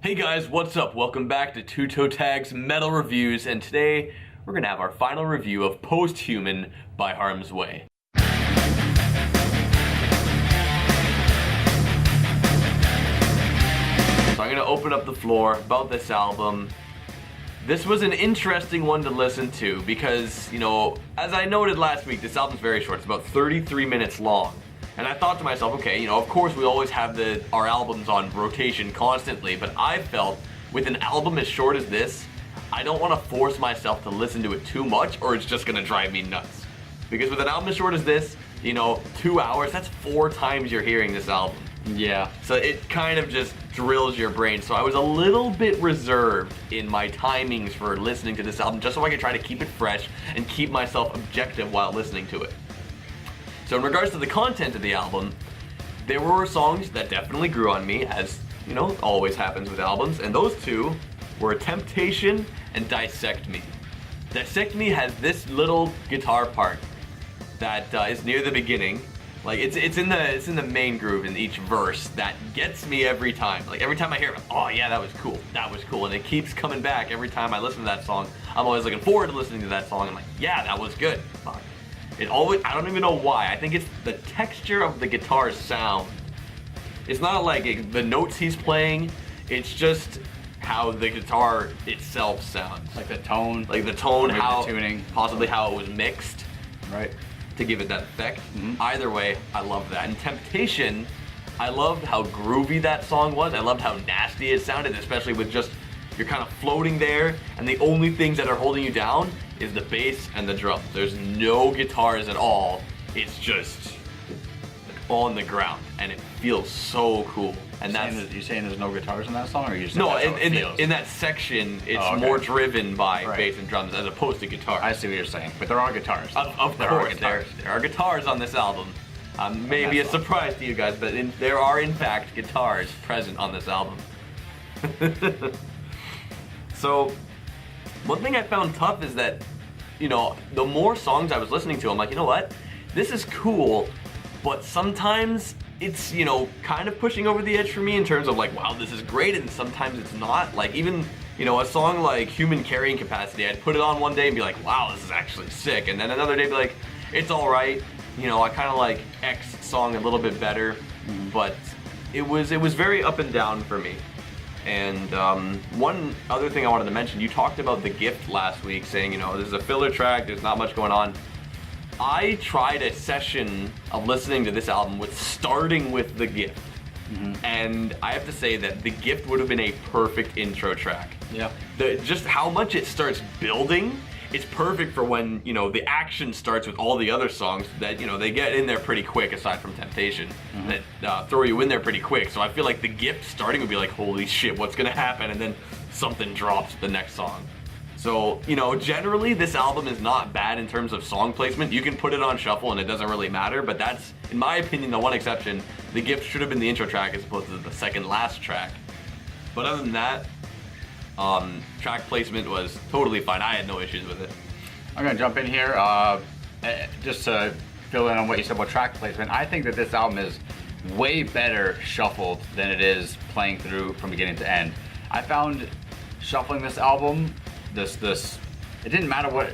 Hey guys, what's up? Welcome back to Toe Tags Metal Reviews, and today we're gonna have our final review of Posthuman by Harm's Way. So I'm gonna open up the floor about this album. This was an interesting one to listen to because, you know, as I noted last week, this album's very short. It's about 33 minutes long. And I thought to myself, okay, you know, of course we always have our albums on rotation constantly, but I felt with an album as short as this, I don't want to force myself to listen to it too much or it's just going to drive me nuts. Because with an album as short as this, you know, 2 hours, that's 4 times you're hearing this album. Yeah. So it kind of just drills your brain. So I was a little bit reserved in my timings for listening to this album just so I could try to keep it fresh and keep myself objective while listening to it. So in regards to the content of the album, there were songs that definitely grew on me, as, you know, always happens with albums, and those two were Temptation and Dissect Me. Dissect Me has this little guitar part that is near the beginning. Like, it's in the main groove in each verse that gets me every time. Like, every time I hear it, oh yeah, that was cool, and it keeps coming back every time I listen to that song. I'm always looking forward to listening to that song. I'm like, yeah, that was good. Fuck. It always, I don't even know why. I think it's the texture of the guitar's sound. It's not like the notes he's playing, it's just how the guitar itself sounds. Like the tone. Like the tone, how, the tuning. Possibly how it was mixed. Right. To give it that effect. Either way, I love that. And Temptation, I loved how groovy that song was. I loved how nasty it sounded, especially with just, you're kind of floating there, and the only things that are holding you down is the bass and the drums. There's no guitars at all. It's just on the ground, and it feels so cool. And you're saying there's no guitars in that song, or you saying no? That's In that section, it's more driven by bass and drums as opposed to guitar. I see what you're saying, but there are guitars. Of course, there are guitars on this album. Maybe a surprise to you guys, but there are in fact guitars present on this album. So, one thing I found tough is that, you know, the more songs I was listening to, I'm like, you know what? This is cool, but sometimes it's, you know, kind of pushing over the edge for me in terms of like, wow, this is great, and sometimes it's not. Like, even, you know, a song like Human Carrying Capacity, I'd put it on one day and be like, wow, this is actually sick, and then another day be like, it's alright. You know, I kind of like X song a little bit better, but it was very up and down for me. And one other thing I wanted to mention, you talked about The Gift last week, saying, you know, this is a filler track, there's not much going on. I tried a session of listening to this album with starting with The Gift. And I have to say that The Gift would have been a perfect intro track. Yeah. Just how much it starts building, it's perfect for when, you know, the action starts with all the other songs that, you know, they get in there pretty quick, aside from Temptation, that throw you in there pretty quick. So I feel like The Gift starting would be like, holy shit, what's gonna happen? And then something drops the next song. So, you know, generally this album is not bad in terms of song placement. You can put it on shuffle and it doesn't really matter, but that's, in my opinion, the one exception. The Gift should have been the intro track as opposed to the second last track. But other than that, track placement was totally fine. I had no issues with it. I'm gonna jump in here, just to fill in on what you said about track placement. I think that this album is way better shuffled than it is playing through from beginning to end. I found shuffling this album, it didn't matter what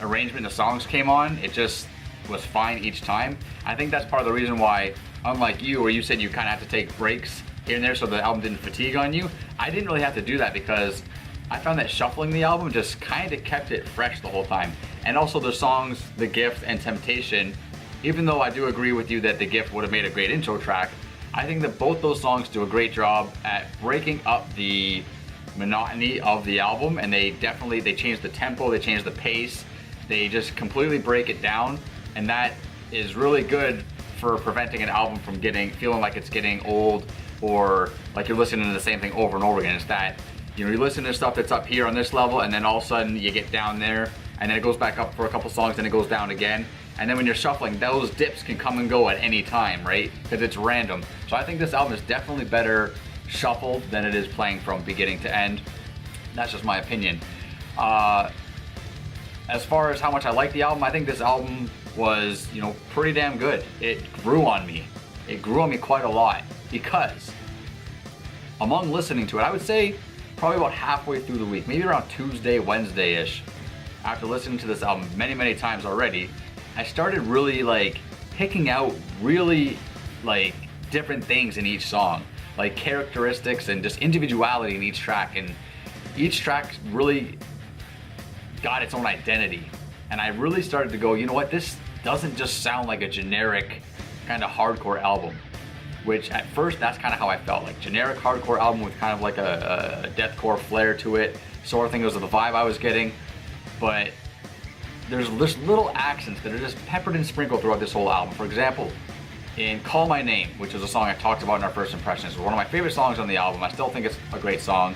arrangement the songs came on, it just was fine each time. I think that's part of the reason why, unlike you, where you said you kind of have to take breaks here and there so the album didn't fatigue on you, I didn't really have to do that because I found that shuffling the album just kind of kept it fresh the whole time. And also the songs, The Gift and Temptation, even though I do agree with you that The Gift would have made a great intro track, I think that both those songs do a great job at breaking up the monotony of the album, and they change the tempo, they change the pace, they just completely break it down, and that is really good for preventing an album from feeling like it's getting old, or like you're listening to the same thing over and over again. It's that, you know, you listen to stuff that's up here on this level, and then all of a sudden you get down there, and then it goes back up for a couple songs, and it goes down again. And then when you're shuffling, those dips can come and go at any time, right? Because it's random. So I think this album is definitely better shuffled than it is playing from beginning to end. That's just my opinion. As far as how much I like the album, I think this album was, you know, pretty damn good. It grew on me. It grew on me quite a lot because among listening to it, I would say probably about halfway through the week, maybe around Tuesday, Wednesday-ish, after listening to this album many, many times already, I started really like picking out really like different things in each song, like characteristics and just individuality in each track, and each track really got its own identity. And I really started to go, you know what, this doesn't just sound like a generic kind of hardcore album, which at first that's kind of how I felt, like generic hardcore album with kind of like a deathcore flair to it, sort of thing. Those are the vibe I was getting. But there's little accents that are just peppered and sprinkled throughout this whole album. For example, in Call My Name, which is a song I talked about in our first impressions, it's one of my favorite songs on the album. I still think it's a great song.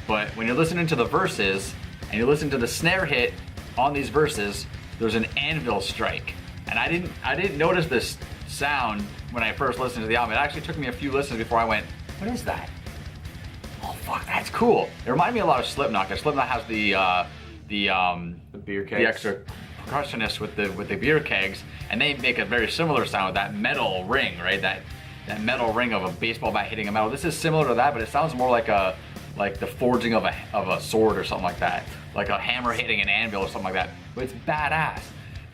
But when you're listening to the verses and you listen to the snare hit on these verses, there's an anvil strike. And I didn't notice this sound when I first listened to the album. It actually took me a few listens before I went, what is that? Oh fuck, that's cool. It reminded me a lot of Slipknot, because Slipknot has the beer kegs, the extra percussionist with the beer kegs, and they make a very similar sound with that metal ring, right? That metal ring of a baseball bat hitting a metal. This is similar to that, but it sounds more like the forging of a sword or something like that, like a hammer hitting an anvil or something like that. But it's badass,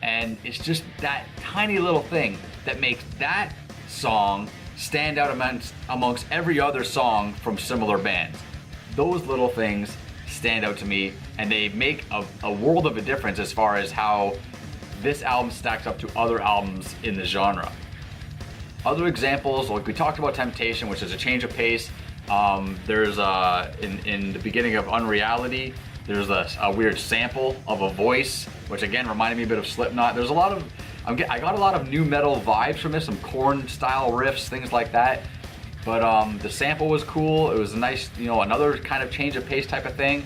and it's just that tiny little thing that makes that song stand out amongst every other song from similar bands. Those little things stand out to me, and they make a world of a difference as far as how this album stacks up to other albums in the genre. Other examples, like we talked about Temptation, which is a change of pace. There's in the beginning of Unreality, there's a weird sample of a voice, which again reminded me a bit of Slipknot. There's a lot of, I got a lot of new metal vibes from this, some Korn style riffs, things like that. But the sample was cool. It was a nice, another kind of change of pace type of thing.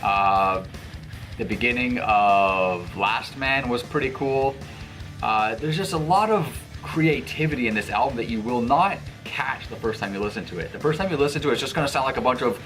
The beginning of Last Man was pretty cool. There's just a lot of creativity in this album that you will not catch the first time you listen to it. The first time you listen to it, it's just gonna sound like a bunch of,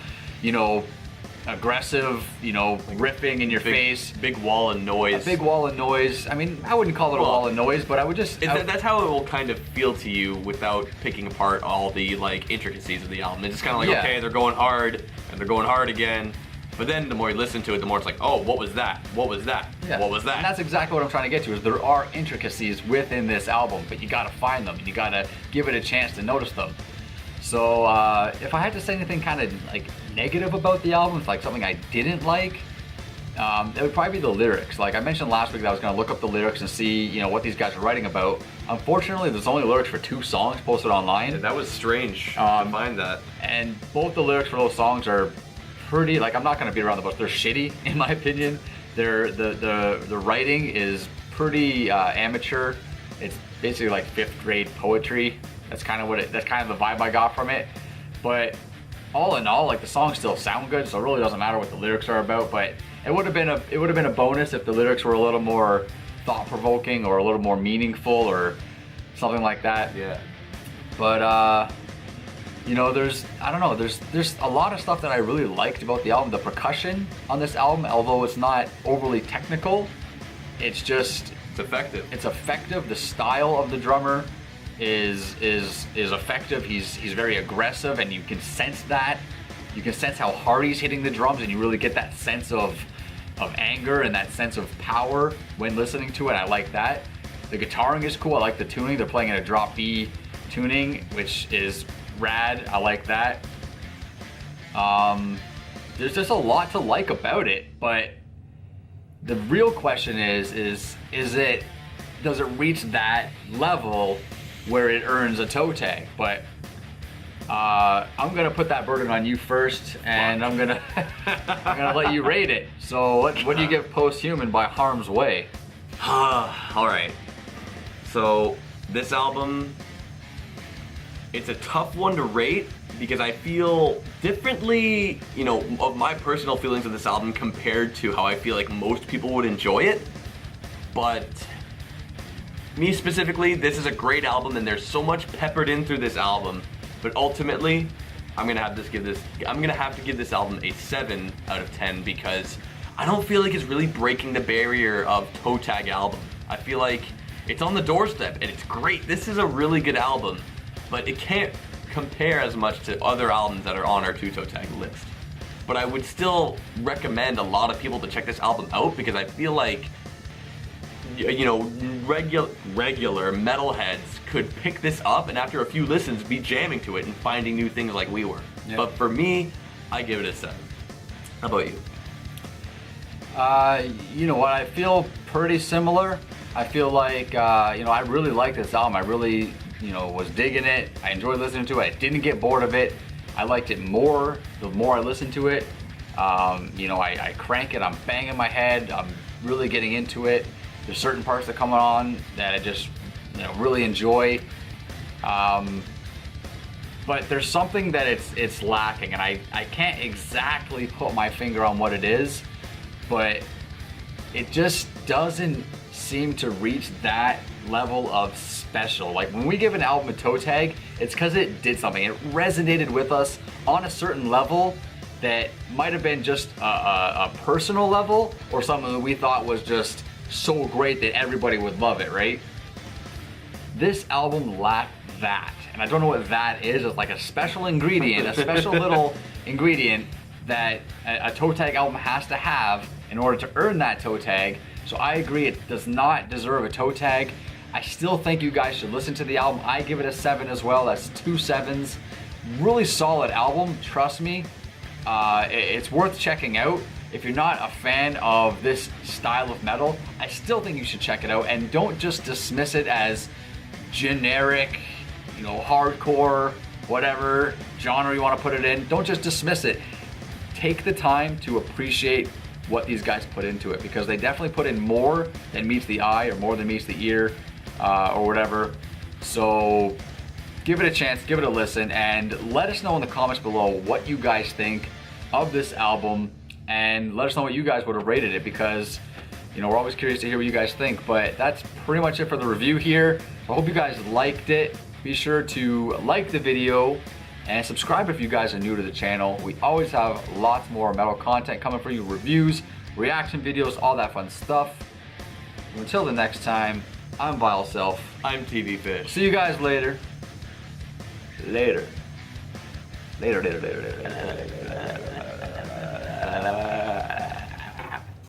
aggressive, riffing in your face. Big wall of noise. A big wall of noise. I mean, I wouldn't call it a wall of noise, but I would just... That's how it will kind of feel to you without picking apart all the intricacies of the album. It's just kind of like, okay, they're going hard, and they're going hard again. But then the more you listen to it, the more it's like, oh, what was that? What was that? Yeah. What was that? And that's exactly what I'm trying to get to, is there are intricacies within this album, but you gotta find them, and you gotta give it a chance to notice them. So if I had to say anything kind of negative about the album, like something I didn't like, it would probably be the lyrics. Like I mentioned last week that I was gonna look up the lyrics and see, what these guys are writing about. Unfortunately, there's only lyrics for 2 songs posted online. Yeah, that was strange to find that. And both the lyrics for those songs are pretty, I'm not gonna beat around the bush, they're shitty in my opinion. The writing is pretty amateur. It's basically like 5th grade poetry. That's kind of the vibe I got from it. But all in all, the songs still sound good, so it really doesn't matter what the lyrics are about. But it would have been a bonus if the lyrics were a little more thought-provoking or a little more meaningful or something like that. Yeah. But there's a lot of stuff that I really liked about the album. The percussion on this album, although it's not overly technical, it's effective. It's effective. The style of the drummer is effective. He's very aggressive, and you can sense that. You can sense how hard he's hitting the drums, and you really get that sense of anger and that sense of power when listening to it. I like that. The guitaring is cool. I like the tuning. They're playing in a drop B tuning, which is rad. I like that. There's just a lot to like about it, but the real question is does it reach that level where it earns a toe tag? But I'm gonna put that burden on you first, and I'm gonna let you rate it. So what do you give Posthuman by Harm's Way? All right. So this album, it's a tough one to rate because I feel differently, of my personal feelings of this album compared to how I feel like most people would enjoy it. But me specifically, this is a great album, and there's so much peppered in through this album. But ultimately, I'm gonna have to give this album a 7 out of 10 because I don't feel like it's really breaking the barrier of toe tag album. I feel like it's on the doorstep, and it's great. This is a really good album, but it can't compare as much to other albums that are on our Toe Tag list. But I would still recommend a lot of people to check this album out because I feel like, you know, regular metalheads could pick this up and after a few listens be jamming to it and finding new things like we were. Yep. But for me, I give it a 7. How about you? You know what? I feel pretty similar. I feel like, you know, I really like this album. I really, you know, was digging it. I enjoyed listening to it. I didn't get bored of it. I liked it more the more I listened to it. You know, I crank it, I'm banging my head, I'm really getting into it. There's certain parts that come on that I just, you know, really enjoy. But there's something that it's lacking, and I can't exactly put my finger on what it is, but it just doesn't seem to reach that level of special. Like when we give an album a toe tag, it's because it did something. It resonated with us on a certain level that might have been just a personal level or something that we thought was just so great that everybody would love it, right? This album lacked that. And I don't know what that is. It's like a special ingredient, a special little ingredient that a toe tag album has to have in order to earn that toe tag. So I agree, it does not deserve a toe tag. I still think you guys should listen to the album. I give it a 7 as well. That's 2 7s. Really solid album, trust me. It's worth checking out. If you're not a fan of this style of metal, I still think you should check it out, and don't just dismiss it as generic, you know, hardcore, whatever genre you want to put it in. Don't just dismiss it. Take the time to appreciate what these guys put into it, because they definitely put in more than meets the eye or more than meets the ear or whatever. So give it a chance, give it a listen, and let us know in the comments below what you guys think of this album, and let us know what you guys would have rated it, because, you know, we're always curious to hear what you guys think. But that's pretty much it for the review here. I hope you guys liked it. Be sure to like the video and subscribe if you guys are new to the channel. We always have lots more metal content coming for you, reviews, reaction videos, all that fun stuff. Until the next time, I'm Vile Self. I'm TV Fish. See you guys later. Later.